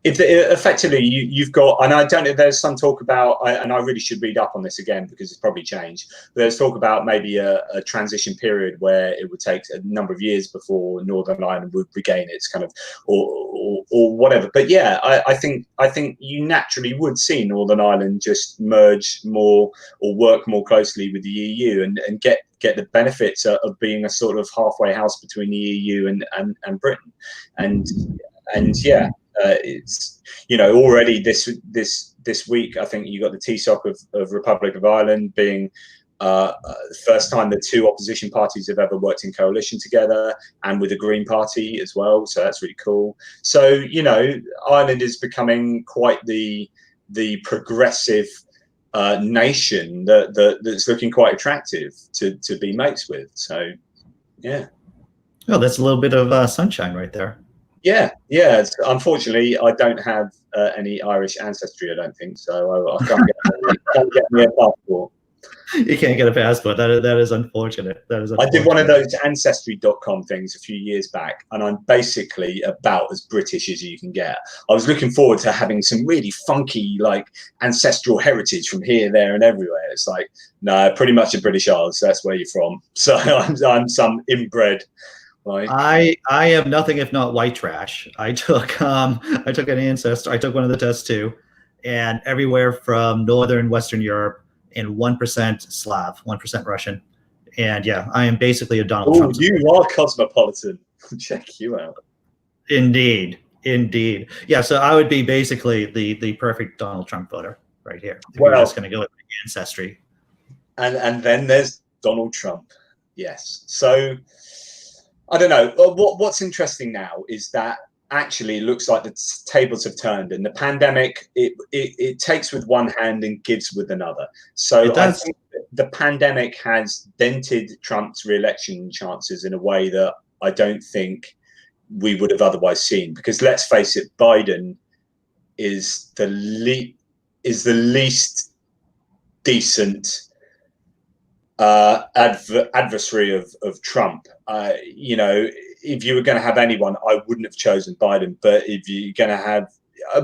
If effectively you've got, and I don't know, there's some talk about, and I really should read up on this again because it's probably changed, but there's talk about maybe a transition period where it would take a number of years before Northern Ireland would regain its kind of, or whatever. But yeah, I think you naturally would see Northern Ireland just merge more or work more closely with the EU and get the benefits of being a sort of halfway house between the EU and Britain. And yeah. It's, you know, already this week, I think you got the TSOC of Republic of Ireland being the first time that two opposition parties have ever worked in coalition together, and with the Green Party as well. So that's really cool. So, you know, Ireland is becoming quite the progressive nation that's looking quite attractive to be mates with. So, yeah. Oh, that's a little bit of sunshine right there. Yeah. Unfortunately, I don't have any Irish ancestry, I don't think, so I can't get me a passport. You can't get a passport. That is unfortunate. That is I unfortunate. did one of those ancestry.com things a few years back, and I'm basically about as British as you can get. I was looking forward to having some really funky, like, ancestral heritage from here, there, and everywhere. It's like, no, pretty much a British Isles. That's where you're from. So I'm some inbred. Like, I am nothing if not white trash. I took an ancestor. I took one of the tests too, and everywhere from northern Western Europe and 1% Slav, 1% Russian. And yeah, I am basically a Donald Trump. You are cosmopolitan. Check you out. Indeed. Yeah, so I would be basically the perfect Donald Trump voter right here. If you're just going to go with ancestry. And then there's Donald Trump. Yes. So I don't know. What's interesting now is that actually it looks like the tables have turned, and the pandemic it takes with one hand and gives with another. So I think the pandemic has dented Trump's re-election chances in a way that I don't think we would have otherwise seen. Because let's face it, Biden is the least decent adversary of Trump. You know, if you were going to have anyone, I wouldn't have chosen Biden. But if you're going to have,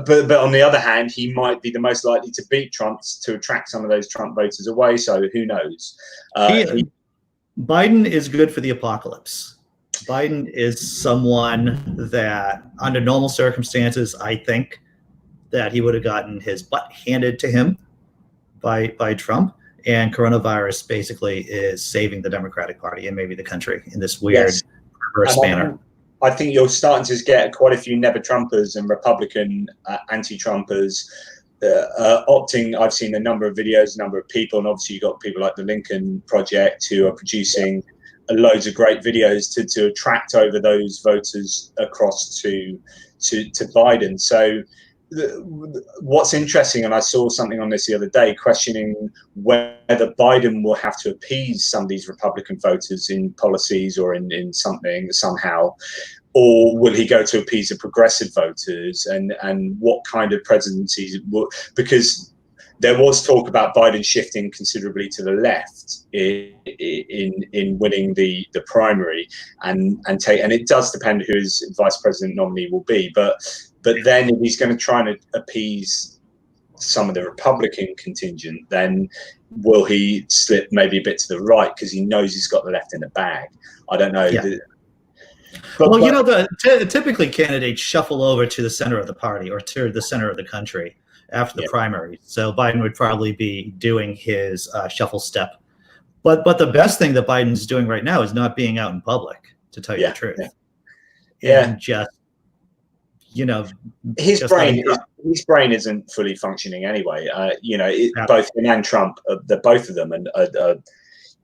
but on the other hand, he might be the most likely to beat Trump to attract some of those Trump voters away. So who knows? Biden is good for the apocalypse. Biden is someone that, under normal circumstances, I think that he would have gotten his butt handed to him by Trump. And coronavirus basically is saving the Democratic Party and maybe the country in this weird, perverse manner. I think you're starting to get quite a few never-Trumpers and Republican anti-Trumpers opting. I've seen a number of videos, a number of people, and obviously you've got people like the Lincoln Project who are producing loads of great videos to attract over those voters across to Biden. So what's interesting, and I saw something on this the other day, questioning whether Biden will have to appease some of these Republican voters in policies or in something somehow, or will he go to appease the progressive voters, and what kind of presidencies will, because there was talk about Biden shifting considerably to the left in winning the primary, and it does depend who his vice president nominee will be, but then if he's going to try and appease some of the Republican contingent, then will he slip maybe a bit to the right because he knows he's got the left in the bag? I don't know. Yeah. Typically candidates shuffle over to the center of the party or to the center of the country after the primary. So Biden would probably be doing his shuffle step. But the best thing that Biden's doing right now is not being out in public, to tell you the truth. And just, you know, his brain isn't fully functioning anyway. You know, both him and Trump, both of them, and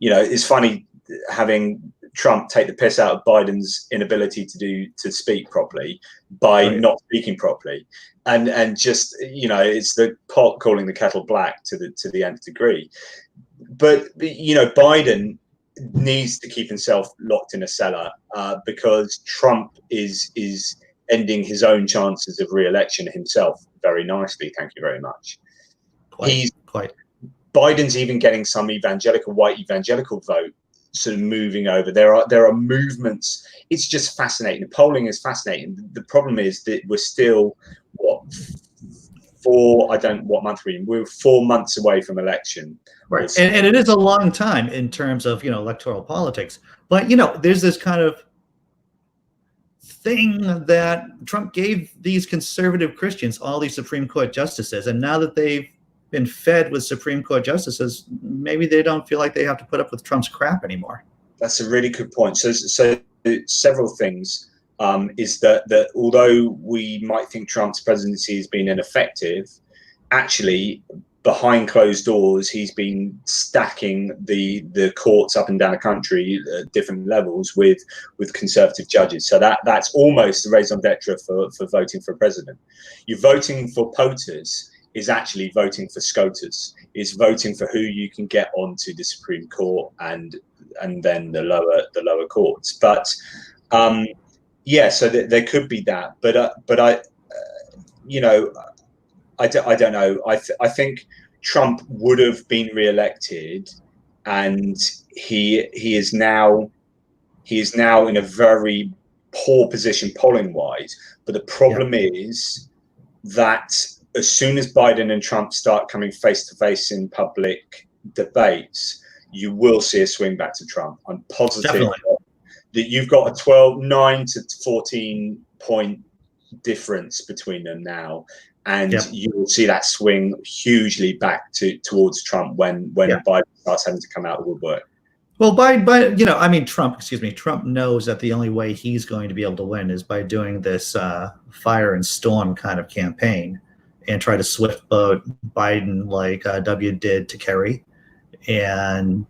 you know, it's funny having Trump take the piss out of Biden's inability to speak properly by not speaking properly, and just, you know, it's the pot calling the kettle black to the nth degree. But you know, Biden needs to keep himself locked in a cellar because Trump is ending his own chances of re-election himself very nicely. Thank you very much. Biden's even getting some white evangelical vote sort of moving over. There are movements. It's just fascinating. The polling is fascinating. The problem is that we're still what month we're 4 months away from election. Right. And it is a long time in terms of, you know, electoral politics. But, you know, there's this kind of thing that Trump gave these conservative Christians all these Supreme Court justices, and now that they've been fed with Supreme Court justices, maybe they don't feel like they have to put up with Trump's crap anymore. That's a really good point. So several things is that although we might think Trump's presidency has been ineffective, actually behind closed doors, he's been stacking the courts up and down the country at different levels with conservative judges. So that's almost the raison d'etre for voting for a president. You're voting for POTUS is actually voting for SCOTUS, is voting for who you can get onto the Supreme Court and then the lower courts. But so there could be that. But I, you know, I don't know. I think Trump would have been re-elected and he is now in a very poor position polling wise. But the problem is that as soon as Biden and Trump start coming face to face in public debates, you will see a swing back to Trump. I'm positive that you've got a 9 to 14 point difference between them now, and you will see that swing hugely back towards Trump when Biden starts having to come out of the woodwork. Well, Trump knows that the only way he's going to be able to win is by doing this fire and storm kind of campaign and try to swift boat Biden like W did to Kerry, and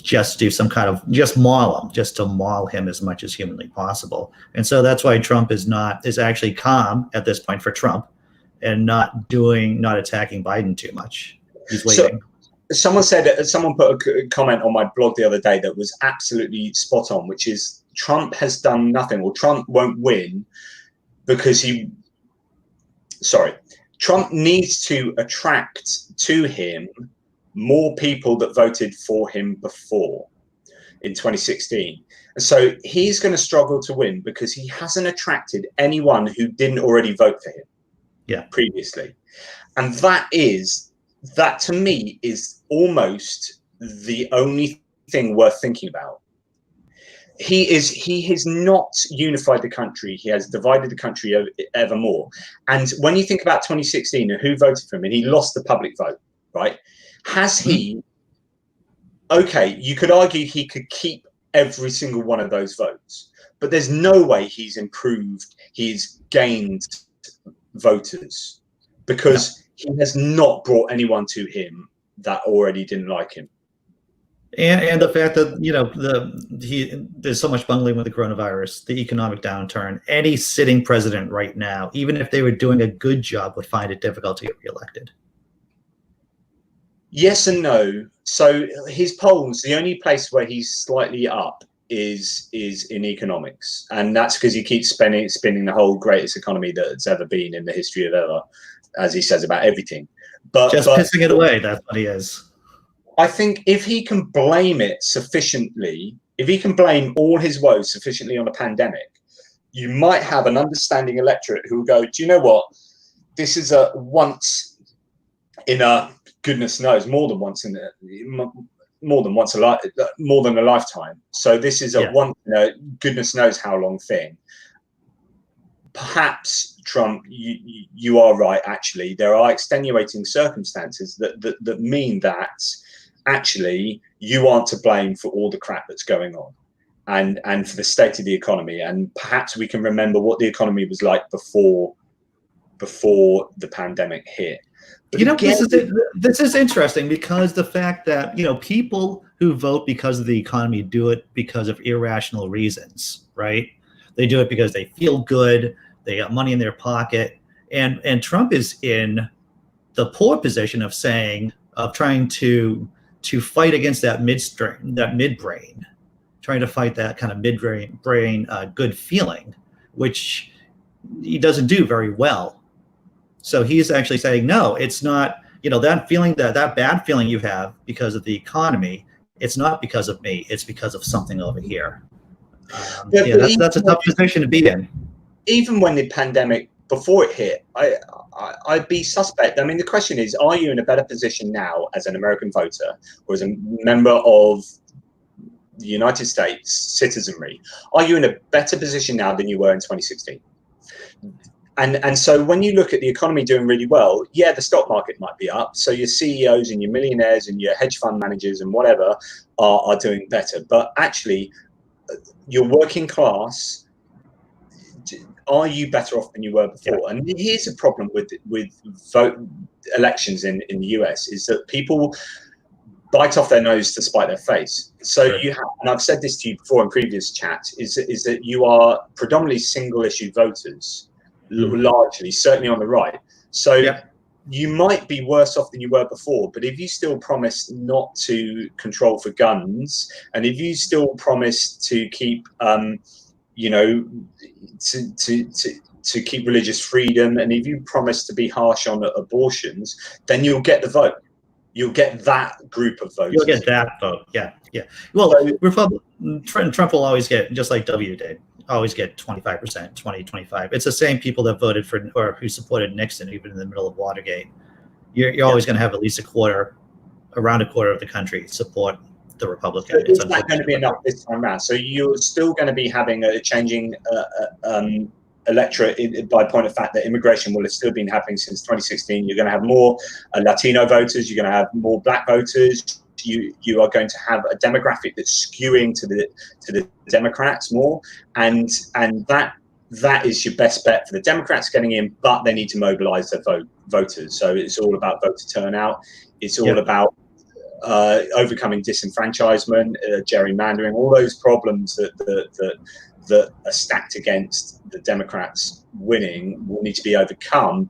just do some kind of just to maul him as much as humanly possible. And so that's why Trump is actually calm at this point for Trump, and not attacking Biden too much. He's waiting. Someone put a comment on my blog the other day that was absolutely spot on, which is Trump has done nothing, or Trump won't win because Trump needs to attract to him more people that voted for him before in 2016. And so he's going to struggle to win because he hasn't attracted anyone who didn't already vote for him previously. And that to me is almost the only thing worth thinking about. He has not unified the country. He has divided the country ever more. And when you think about 2016 and who voted for him, and he lost the public vote, right? Has he, you could argue he could keep every single one of those votes, but there's no way he's improved, he's gained voters, because he has not brought anyone to him that already didn't like him. And the fact that there's so much bungling with the coronavirus, the economic downturn. Any sitting president right now, even if they were doing a good job, would find it difficult to get reelected. Yes and no. So his polls, the only place where he's slightly up is in economics, and that's because he keeps spinning the whole greatest economy that's ever been in the history of ever, as he says about everything. But pissing it away. That's what he is. I think if he can blame it sufficiently, if he can blame all his woes sufficiently on a pandemic, you might have an understanding electorate who will go, do you know what? This is a once in a, goodness knows, more than a lifetime. So this is a once in a goodness knows how long thing. Perhaps Trump, you are right. Actually, there are extenuating circumstances that mean that actually you aren't to blame for all the crap that's going on, and for the state of the economy. And perhaps we can remember what the economy was like before the pandemic hit. But this is interesting, because the fact that people who vote because of the economy do it because of irrational reasons, right? They do it because they feel good, they got money in their pocket, and Trump is in the poor position of trying to fight against that midbrain, trying to fight that kind of midbrain good feeling, which he doesn't do very well. So he's actually saying, no, it's not, that feeling, that bad feeling you have because of the economy, it's not because of me, it's because of something over here. That's a tough position to be in. Even when the pandemic, before it hit, I'd be suspect. I mean, the question is, are you in a better position now as an American voter or as a member of the United States citizenry? Are you in a better position now than you were in 2016? And so when you look at the economy doing really well, the stock market might be up. So your CEOs and your millionaires and your hedge fund managers and whatever are doing better. But actually, your working class, are you better off than you were before? And here's a problem with vote elections in the US, is that people bite off their nose to spite their face. So you have, and I've said this to you before in previous chats, is that you are predominantly single issue voters. Largely, certainly on the right. So you might be worse off than you were before, but if you still promise not to control for guns, and if you still promise to keep, to keep religious freedom, and if you promise to be harsh on abortions, then you'll get the vote. You'll get that group of voters. You'll get that vote. Yeah. Well, Trump will always get, just like W did, always get 25%, 20, 25. It's the same people that voted for or who supported Nixon, even in the middle of Watergate. You're always going to have at least around a quarter of the country support the Republican. It's not going to be enough this time around. So you're still going to be having a changing electorate by point of fact that immigration will have still been happening since 2016. You're going to have more Latino voters. You're going to have more black voters. You are going to have a demographic that's skewing to the Democrats more, and that is your best bet for the Democrats getting in, but they need to mobilize their voters. So it's all about voter turnout. It's all about overcoming disenfranchisement, gerrymandering, all those problems that are stacked against the Democrats winning will need to be overcome,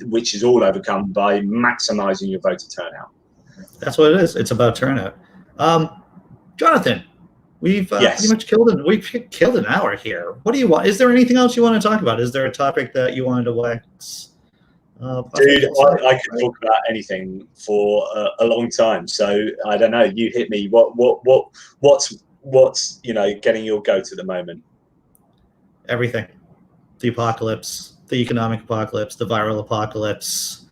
which is all overcome by maximizing your voter turnout. That's what it is. It's about turnout. Jonathan, we've pretty much killed an hour here. What do you want? Is there anything else you want to talk about? Is there a topic that you wanted to wax? Dude, I could talk about anything for a long time. So I don't know. You hit me. What's getting your goat at the moment? Everything. The apocalypse, the economic apocalypse, the viral apocalypse.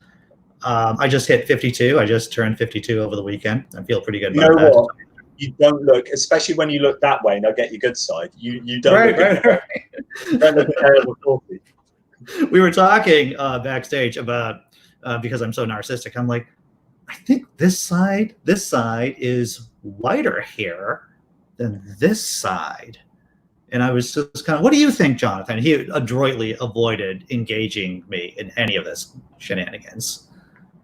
I just hit 52. I just turned 52 over the weekend. I feel pretty good about that. What? You don't look, especially when you look that way, and I'll get your good side. You don't look right. You don't look terrible 40. We were talking backstage about because I'm so narcissistic. I'm like, I think this side is whiter hair than this side. And I was just kind of, what do you think, Jonathan? He adroitly avoided engaging me in any of this shenanigans.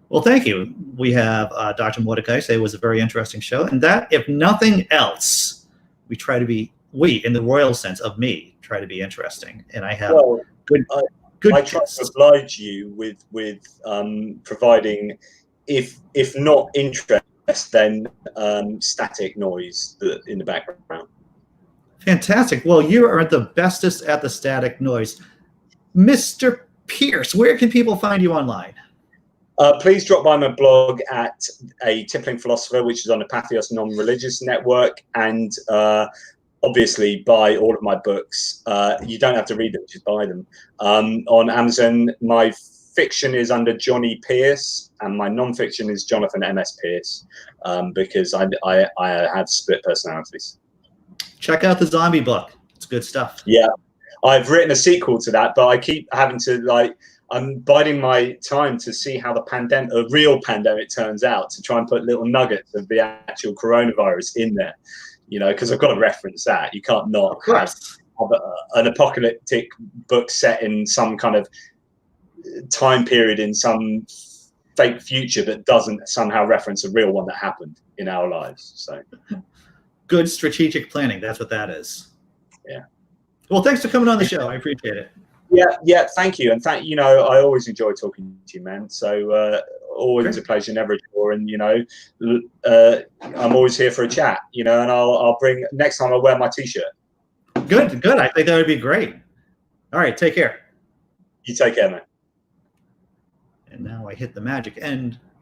Well, thank you. We have Dr. Mordecai say it was a very interesting show. And that, if nothing else, we in the royal sense of me, try to be interesting. And I have good I try to oblige you with providing, if not interest, then static noise in the background. Fantastic. Well, you are the bestest at the static noise. Mr. Pearce, where can people find you online? Please drop by my blog at A Tippling Philosopher, which is on the Pathos Non-Religious Network, and obviously buy all of my books. You don't have to read them, just buy them. On Amazon, my fiction is under Johno Pearce, and my non-fiction is Jonathan M.S. Pearce, because I have split personalities. Check out the zombie book. It's good stuff. Yeah, I've written a sequel to that, but I keep having to I'm biding my time to see how a real pandemic turns out, to try and put little nuggets of the actual coronavirus in there, because I've got to reference that. You can't not have an apocalyptic book set in some kind of time period in some fake future that doesn't somehow reference a real one that happened in our lives. So good strategic planning. That's what that is. Yeah. Well, thanks for coming on the show. I appreciate it. Yeah, thank you. And I always enjoy talking to you, man. So always a pleasure, never a chore. And I'm always here for a chat, and I'll bring, next time I'll wear my t-shirt. Good. I think that would be great. All right, take care. You take care, man. And now I hit the magic end